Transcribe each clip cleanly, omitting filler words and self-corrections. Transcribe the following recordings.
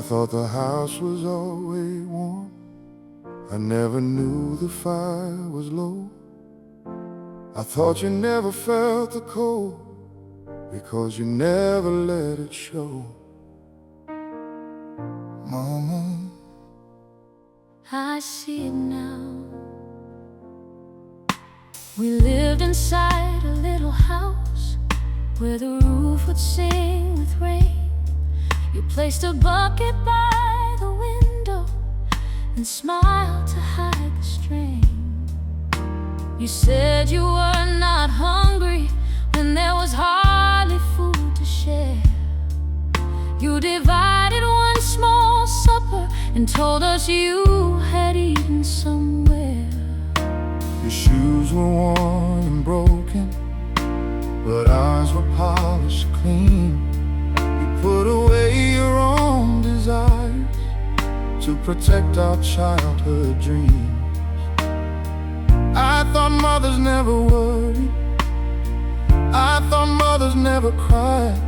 thought the house was always warm. I never knew the fire was low. I thought you never felt the cold, because you never let it show. Mama, I see it now. We lived inside a little house where the roof would sing with rain. You placed a bucket by the window and smiled to hide the strain. You said you were not hungry when there was hardly food to share. You divided one small supper and told us you had eaten somewhere. your shoes were worn and broken, but ours were polished clean. You put away your own desires to protect our childhood dreams. I thought mothers never worried, I thought mothers never cried.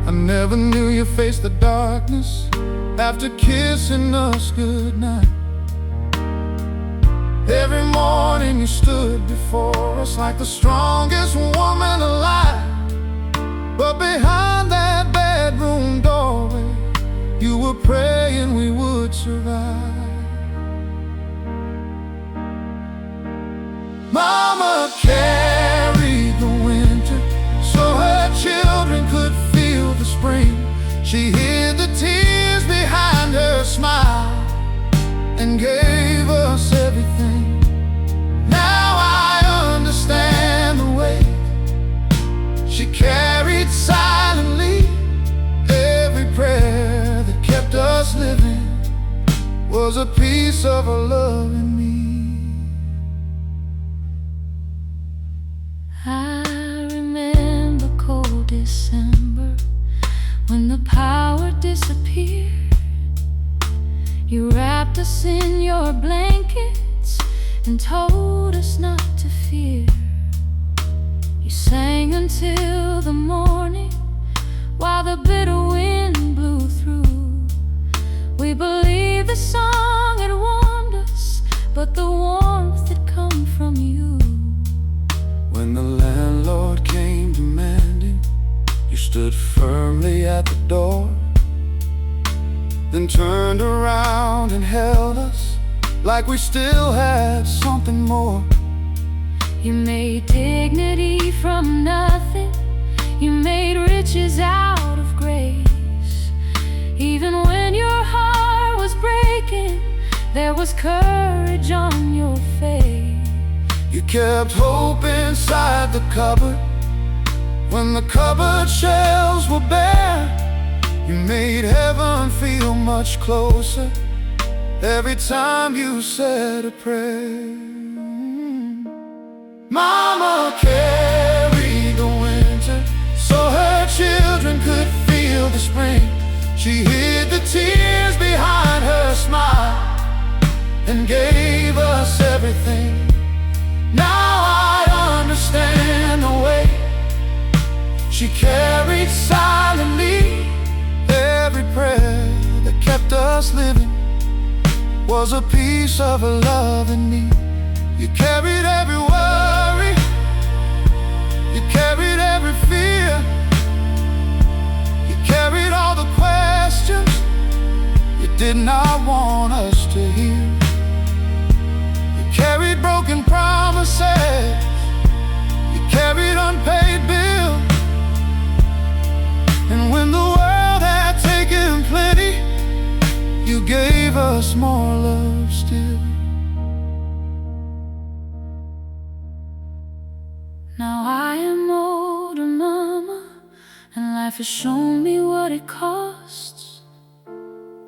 I never knew you faced the darkness after kissing us goodnight. Every morning you stood before us like the strongest woman alive. But behind that bedroom doorway, you were praying we would survive. Mama carried the winter so her children could feel the spring. She hid the tears behind her smile and gave us everything. Now I understand the weight she carried silently. Every prayer that kept us living was a piece of her love in me. I remember cold December when the power disappeared. You wrapped us in your blankets and told us not to fear. You sang until the morning while the bitter wind blew through. We believed the song had warmed us, but the warmth had come from you. When the landlord came demanding, you stood firmly at the door, then turned around and held us like we still had something more. You made dignity from nothing, you made riches out of grace. Even when your heart was breaking, there was courage on your face. You kept hope inside the cupboard when the cupboard shelves were bare. You made heaven feel much closer every time you said a prayer. Mama carried the winter so her children could feel the spring. She hid the tears behind her smile and gave us everything. Now I understand the way she carried silently. Every prayer that kept us living was a piece of her love in me. You carried every worry, you carried every fear, you carried all the questions you did not want us to hear. You carried broken promises, you carried unpaid bills. And when the world had taken plenty, you gave us more love still. Now I am older, Mama, and life has shown me what it costs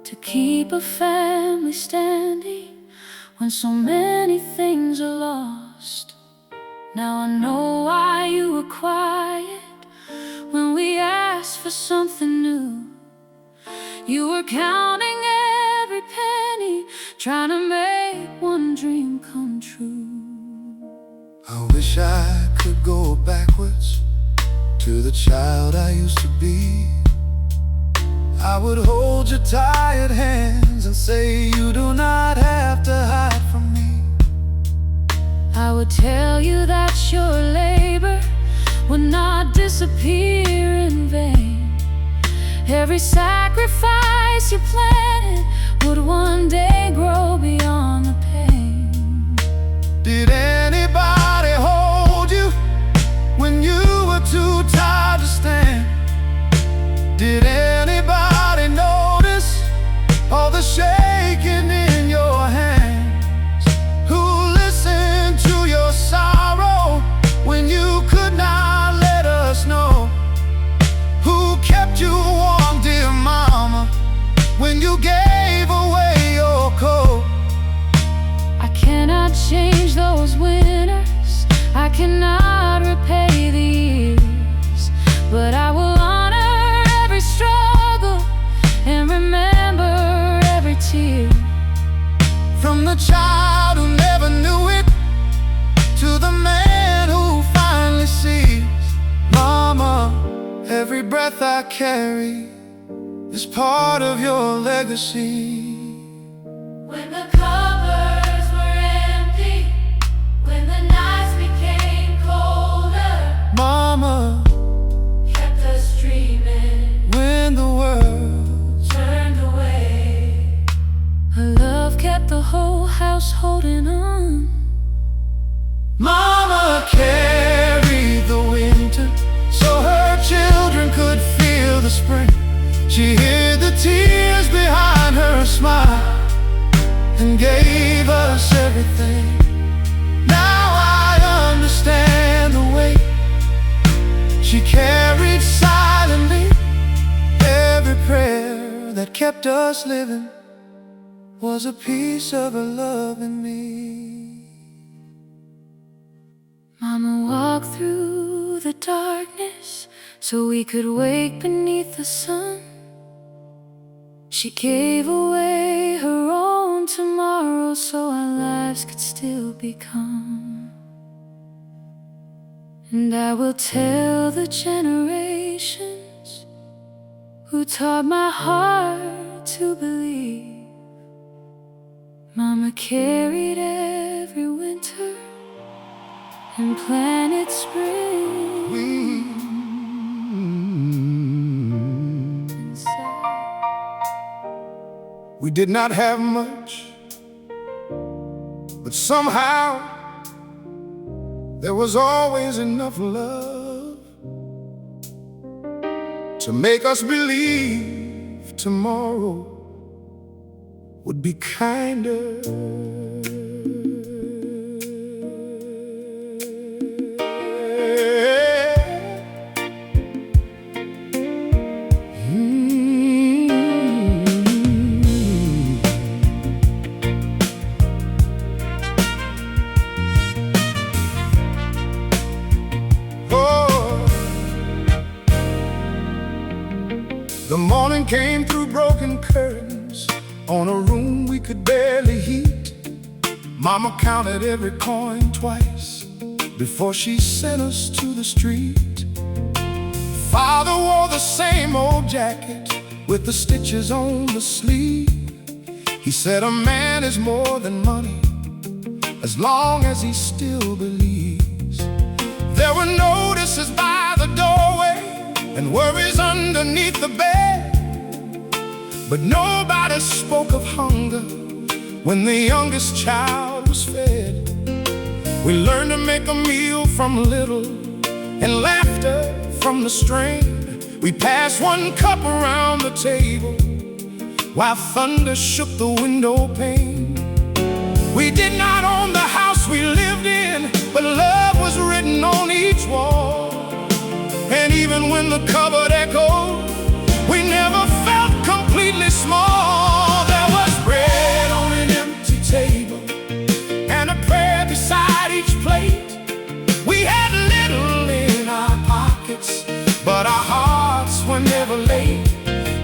to keep a family standing when so many things are lost. Now I know why you were quiet when we asked for something new. You were counting every penny, trying to make one dream come true. I wish I could go backwards to the child I used to be. I would hold your tired hands and say you do not have to hide from me. I would tell you that your labor would not disappear in vain. Every sacrifice you planted would one day grow beyond the pain. Did anybody hold you when you were too tired to stand? Did anybody notice all the shaking in your hands? Who listened to your sorrow when you could not let us know? Who kept you warm, dear mama, when you gave away your coat? I cannot change those winters, I cannot repay the years, but I will honor every struggle and remember every tear. From the child who never knew it to the man who finally sees, mama, every breath I carry is part of your legacy. When the cupboards were empty, when the nights became colder, Mama kept us dreaming when the world turned away. Her love kept the whole house holding on. Mama carried the winter so her children could feel the spring. She hid the tears behind her smile and gave us everything. Now I understand the weight she carried silently. Every prayer that kept us living was a piece of her love in me. Mama walked through the darkness so we could wake beneath the sun. She gave away her own tomorrow so our lives could still become. And I will tell the generations who taught my heart to believe, Mama carried every winter and planted spring inside. We did not have much, but somehow there was always enough love to make us believe tomorrow would be kinder. The morning came through broken curtains on a room we could barely heat. Mama counted every coin twice before she sent us to the street. Father wore the same old jacket with the stitches on the sleeve. He said a man is more than money as long as he still believes. There were notices by the doorway and worries underneath the bed, but nobody spoke of hunger when the youngest child was fed. We learned to make a meal from little and laughter from the strain. We passed one cup around the table while thunder shook the window pane. We did not own the house we lived in, but love was written on each wall. And even when the cupboard echoed, we never felt completely small. There was bread on an empty table and a prayer beside each plate. We had little in our pockets, but our hearts were never late.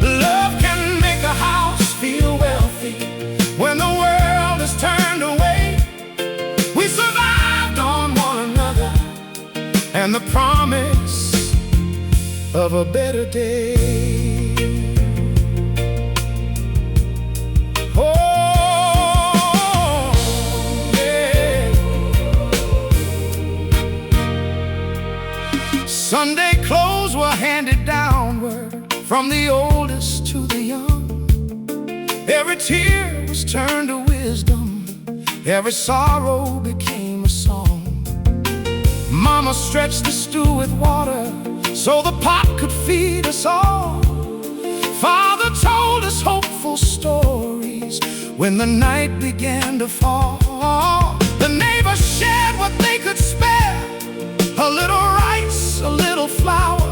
Love can make a house feel wealthy when the world is turned away. We survived on one another and the promise of a better day. from the oldest to the young. Every tear was turned to wisdom, every sorrow became a song. Mama stretched the stew with water so the pot could feed us all. Father told us hopeful stories when the night began to fall. The neighbors shared what they could spare, a little rice, a little flour.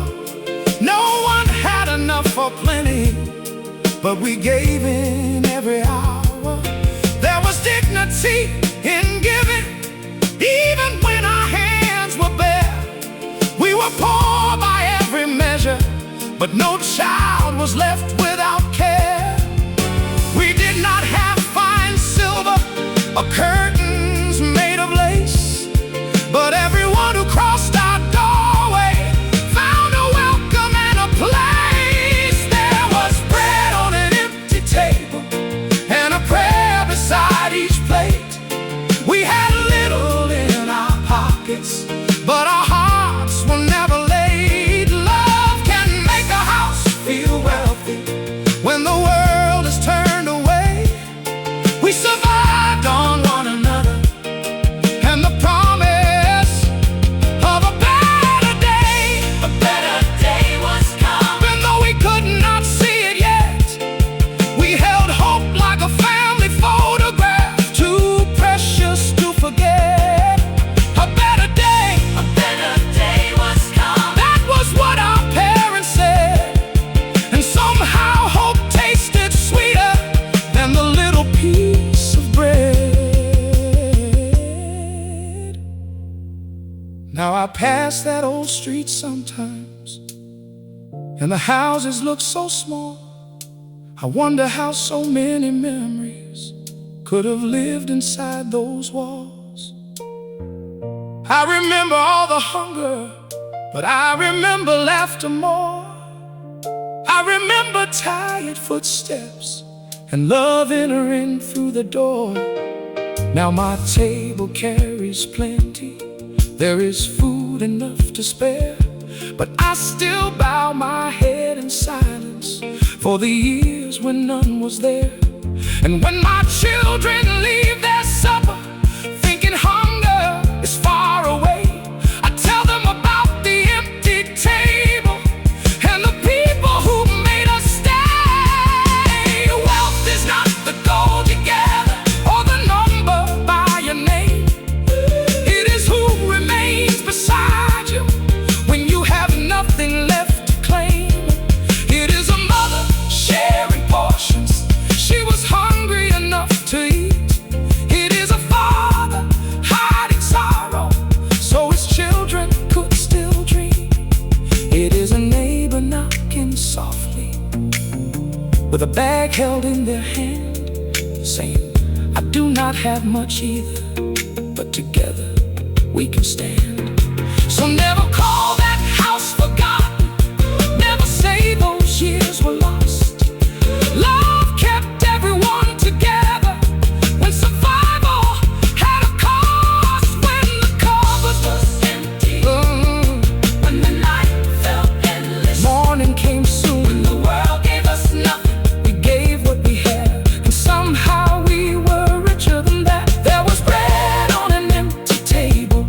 No one had enough for plenty, but we gave in every hour. There was dignity in giving, even when our hands were bare. We were poor by every measure, but no child was left without care. We did not have fine silver or curtains made of lace, but everyone who crossed our doorway found a welcome and a place. There was bread on an empty table and a prayer beside each plate. We had little in our pockets, but our hearts were never late. Love can make a house feel wealthy when the world is turned away. We survived on one another and the promise of a better day. A better day was coming. Even though we could not see it yet, we held hope like a family photograph, too precious to forget. A better day was coming. That was what our parents said, and somehow hope tasted sweeter than the little piece of bread. Now I pass that old street sometimes, and the houses look so small. I wonder how so many memories could have lived inside those walls. I remember all the hunger, but I remember laughter more. I remember tired footsteps and love entering through the door. Now my table carries plenty, there is food enough to spare, but I still bow my head in silence for the years when none was there. And when my children leave their supper thinking hunger is far away, I tell them about the empty table and the people who made us stay. Wealth is not the gold you gather or the number by your name. It is who remains beside you when you have nothing left to claim. It is a mother sharing portions, she was hungry enough to eat. It is a father hiding sorrow so his children could still dream. It is a neighbor knocking softly with a bag held in their hand, saying, I do not have much either, but together we can stand. So never call that house forgotten, never say those years were lost. Love kept everyone together when survival had a cost. When the cupboard was empty, when the night felt endless, morning came soon. When the world gave us nothing, we gave what we had, and somehow we were richer than that. There was bread on an empty table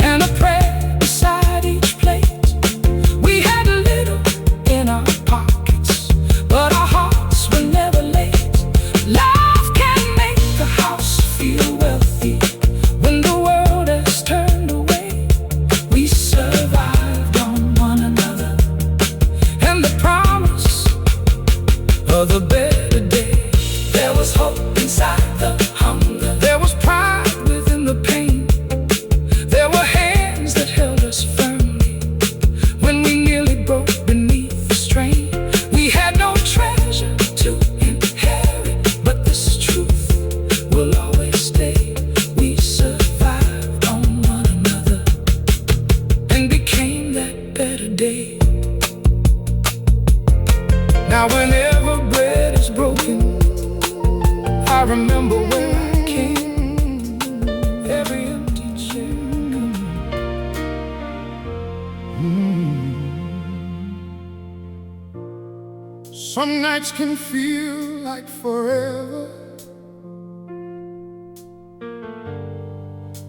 and a prayer beside each plate. nights can feel like forever,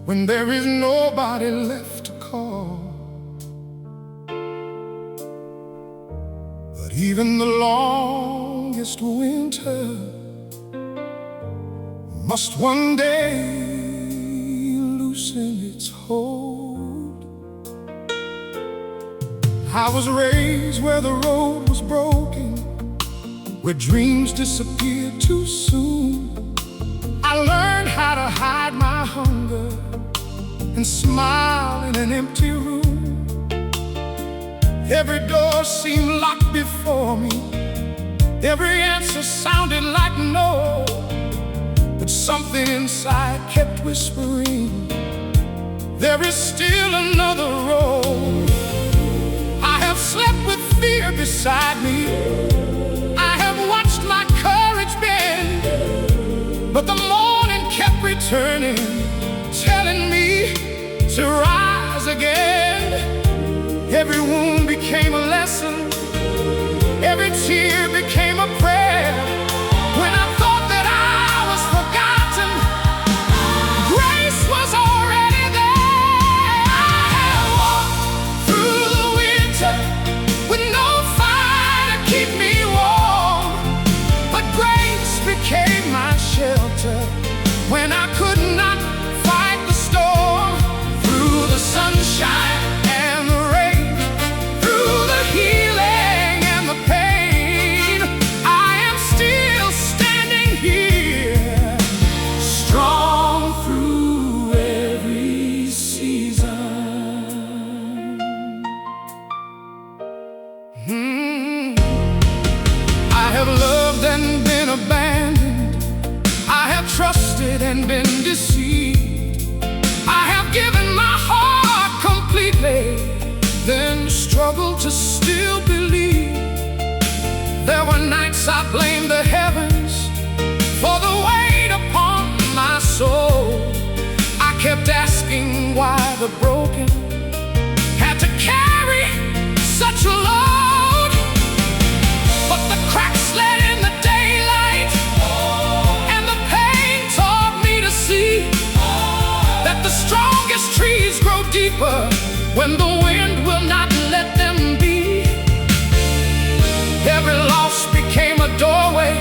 when there is nobody left to call. But even the longest winter must one day loosen its hold. I was raised where the road was broken, where dreams disappeared too soon. I learned how to hide my hunger and smile in an empty room. Every door seemed locked before me, every answer sounded like no. But something inside kept whispering, there is still another road. I have slept with fear beside me, I have watched my courage bend, but the morning kept returning, telling me to rise again. Every wound became a lesson, every tear became a prayer. When I thought that I was forgotten, grace was already there. I have walked through the winter with no fire to keep me warm, but grace became my shelter when I could not fight the storm. Through the sunshine and the rain, through the healing and the pain, I am still standing here, strong through every season. I have loved and been abandoned, I have trusted and been deceived, I have given my heart completely, then struggled to still believe. There were nights I blamed the heavens for the weight upon my soul. I kept asking why the broken had to carry such a load. But the cracks let in the daylight, and the pain taught me to see that the strongest trees grow deeper when the wind will not let them be. Every loss became a doorway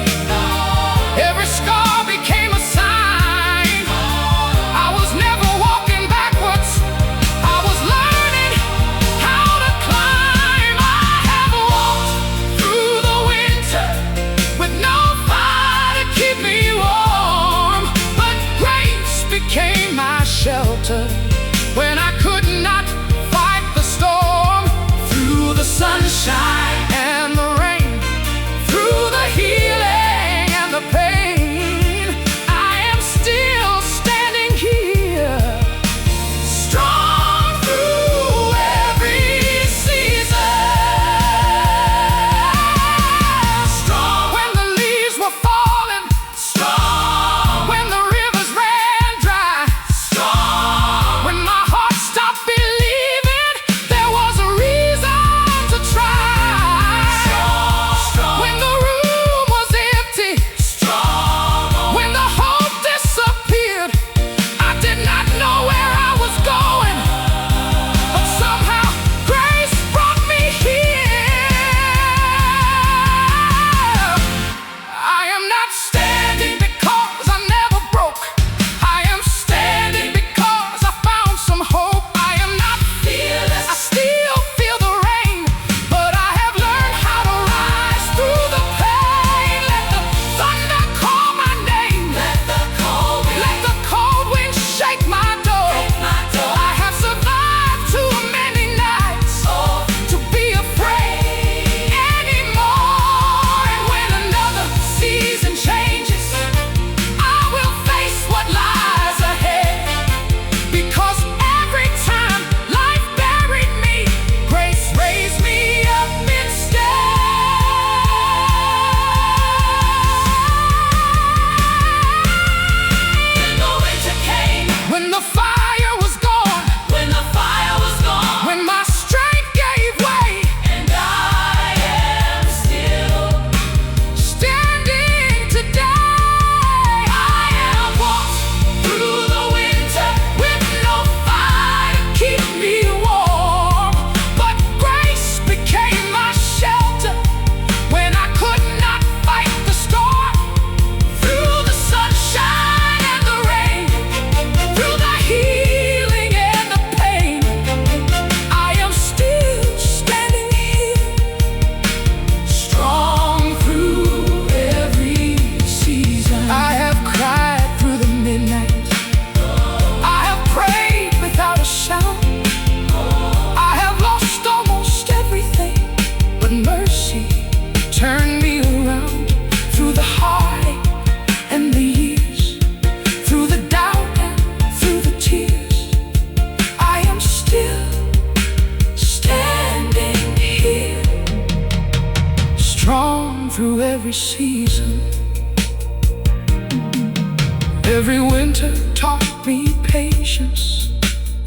Every winter taught me patience.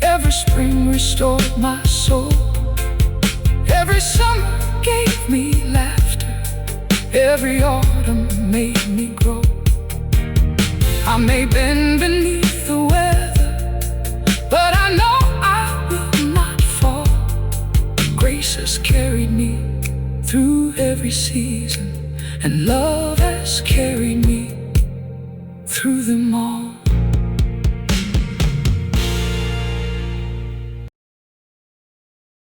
Every spring restored my soul. Every summer gave me laughter. Every autumn made me grow. I may bend beneath the weather, but I know I will not fall. Grace has carried me through every season, and love has carried me through them all.